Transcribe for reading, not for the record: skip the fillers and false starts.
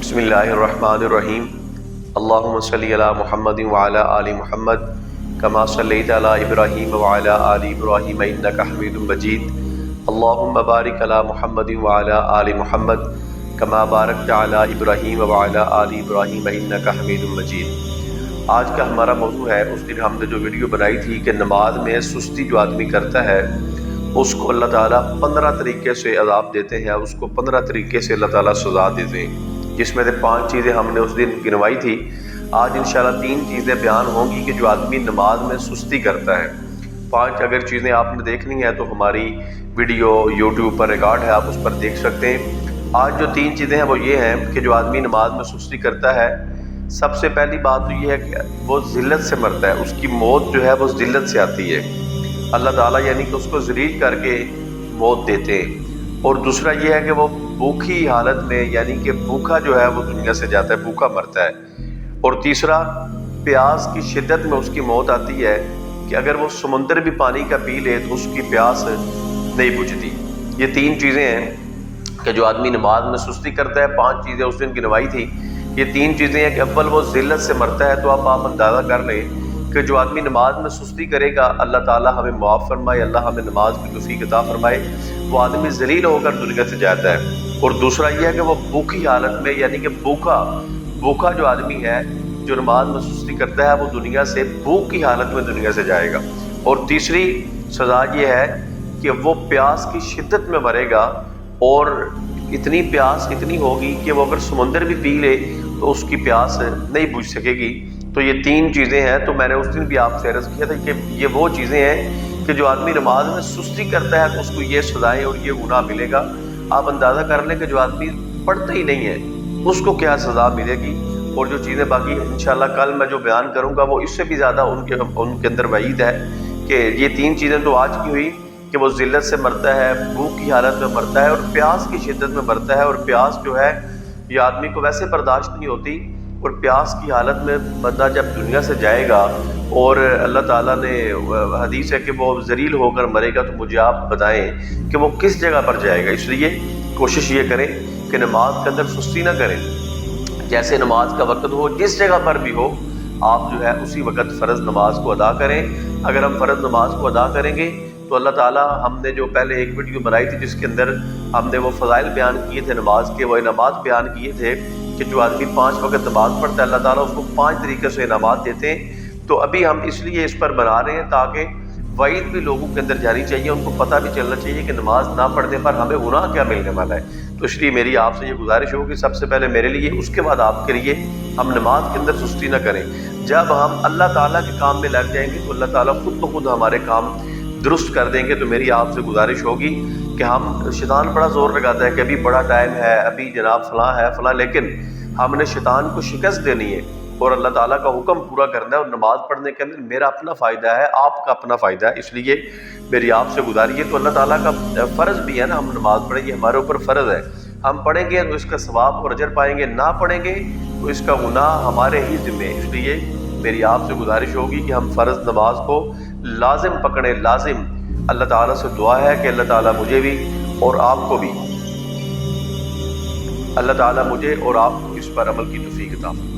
بسم اللہ الرحمن الرحیم اللہم صلی علی محمد وعلی آل محمد کما صلیت علی ابراہیم وعلی آل ابراہیم انک حمید مجید اللہم بارک علی محمد وعلی آل محمد کما بارکت علی ابراہیم وعلی آل ابراہیم انک حمید مجید۔ آج کا ہمارا موضوع ہے، اس دن ہم نے جو ویڈیو بنائی تھی کہ نماز میں سستی جو آدمی کرتا ہے اس کو اللہ تعالیٰ 15 طریقے سے عذاب دیتے ہیں، اس کو 15 طریقے سے اللہ تعالیٰ سزا دیتے ہیں، جس میں سے 5 چیزیں ہم نے اس دن گنوائی تھی۔ آج انشاءاللہ 3 چیزیں بیان ہوں گی کہ جو آدمی نماز میں سستی کرتا ہے۔ 5 اگر چیزیں آپ نے دیکھنی ہیں تو ہماری ویڈیو یوٹیوب پر ریکارڈ ہے، آپ اس پر دیکھ سکتے ہیں۔ آج جو 3 چیزیں ہیں وہ یہ ہیں کہ جو آدمی نماز میں سستی کرتا ہے، سب سے پہلی بات تو یہ ہے کہ وہ ذلت سے مرتا ہے، اس کی موت جو ہے وہ ذلت سے آتی ہے۔ اللہ تعالیٰ یعنی کہ اس کو ذلیل کر کے موت دیتے ہیں۔ اور دوسرا یہ ہے کہ وہ بھوکی حالت میں یعنی کہ بھوکا جو ہے وہ دنیا سے جاتا ہے، بھوکا مرتا ہے۔ اور تیسرا پیاس کی شدت میں اس کی موت آتی ہے کہ اگر وہ سمندر بھی پانی کا پی لے تو اس کی پیاس نہیں بجھتی۔ یہ 3 چیزیں ہیں کہ جو آدمی نماز میں سستی کرتا ہے، 5 چیزیں اس دن گنوائی تھی۔ یہ 3 چیزیں ہیں کہ اول وہ ذلت سے مرتا ہے، تو آپ اندازہ کر لیں کہ جو آدمی نماز میں سستی کرے گا، اللہ تعالیٰ ہمیں معاف فرمائے، اللہ ہمیں نماز کی توفیق عطا فرمائے، وہ آدمی ذلیل ہو کر دنیا سے جاتا ہے۔ اور دوسرا یہ ہے کہ وہ بھوکی حالت میں یعنی کہ بھوکا جو آدمی ہے جو نماز میں سستی کرتا ہے وہ دنیا سے بھوک کی حالت میں دنیا سے جائے گا۔ اور تیسری سزا یہ ہے کہ وہ پیاس کی شدت میں مرے گا، اور اتنی پیاس اتنی ہوگی کہ وہ اگر سمندر بھی پی لے تو اس کی پیاس نہیں بجھ سکے گی۔ تو یہ 3 چیزیں ہیں۔ تو میں نے اس دن بھی آپ سے عرض کیا تھا کہ یہ وہ چیزیں ہیں کہ جو آدمی نماز میں سستی کرتا ہے تو اس کو یہ سزائیں اور یہ گناہ ملے گا۔ آپ اندازہ کر لیں کہ جو آدمی پڑھتا ہی نہیں ہے اس کو کیا سزا ملے گی۔ اور جو چیزیں باقی انشاءاللہ کل میں جو بیان کروں گا وہ اس سے بھی زیادہ ان کے اندر وعید ہے کہ یہ 3 چیزیں تو آج کی ہوئی کہ وہ ذلت سے مرتا ہے، بھوک کی حالت میں مرتا ہے، اور پیاس کی شدت میں مرتا ہے۔ اور پیاس جو ہے یہ آدمی کو ویسے برداشت نہیں ہوتی، اور پیاس کی حالت میں بندہ جب دنیا سے جائے گا اور اللہ تعالیٰ نے حدیث ہے کہ وہ ذلیل ہو کر مرے گا، تو مجھے آپ بتائیں کہ وہ کس جگہ پر جائے گا۔ اس لیے کوشش یہ کریں کہ نماز کے اندر سستی نہ کریں، جیسے نماز کا وقت ہو جس جگہ پر بھی ہو آپ جو ہے اسی وقت فرض نماز کو ادا کریں۔ اگر ہم فرض نماز کو ادا کریں گے تو اللہ تعالیٰ، ہم نے جو پہلے ایک ویڈیو بنائی تھی جس کے اندر ہم نے وہ فضائل بیان کیے تھے نماز کے، وہ انعامات بیان کیے تھے کہ جو آدمی 5 وقت نماز پڑھتا ہے اللہ تعالیٰ اس کو 5 طریقے سے انعامات دیتے ہیں۔ تو ابھی ہم اس لیے اس پر بنا رہے ہیں تاکہ وعید بھی لوگوں کے اندر جانی چاہیے، ان کو پتہ بھی چلنا چاہیے کہ نماز نہ پڑھنے پر ہمیں گناہ کیا ملنے والا ہے۔ تو اس لیے میری آپ سے یہ گزارش ہوگی، سب سے پہلے میرے لیے، اس کے بعد آپ کے لیے، ہم نماز کے اندر سستی نہ کریں۔ جب ہم اللہ تعالیٰ کے کام میں لگ جائیں گے تو اللہ تعالیٰ خود بخود ہمارے کام درست کر دیں گے۔ تو میری آپ سے گزارش ہوگی کہ ہم شیطان بڑا زور لگاتا ہے کہ ابھی بڑا ٹائم ہے، ابھی جناب فلاں ہے فلاں، لیکن ہم نے شیطان کو شکست دینی ہے اور اللہ تعالیٰ کا حکم پورا کرنا ہے۔ اور نماز پڑھنے کے اندر میرا اپنا فائدہ ہے، آپ کا اپنا فائدہ ہے، اس لیے میری آپ سے گزارش ہے۔ تو اللہ تعالیٰ کا فرض بھی ہے نا، ہم نماز پڑھیں، یہ ہمارے اوپر فرض ہے۔ ہم پڑھیں گے تو اس کا ثواب اور اجر پائیں گے، نہ پڑھیں گے تو اس کا گناہ ہمارے ہی ذمہ ہے۔ اس لیے میری آپ سے گزارش ہوگی کہ ہم فرض نماز کو لازم پکڑیں، لازم۔ اللہ تعالیٰ سے دعا ہے کہ اللہ تعالیٰ مجھے بھی اور آپ کو بھی، اللہ تعالیٰ مجھے اور آپ کو اس پر عمل کی توفیق عطا فرمائے۔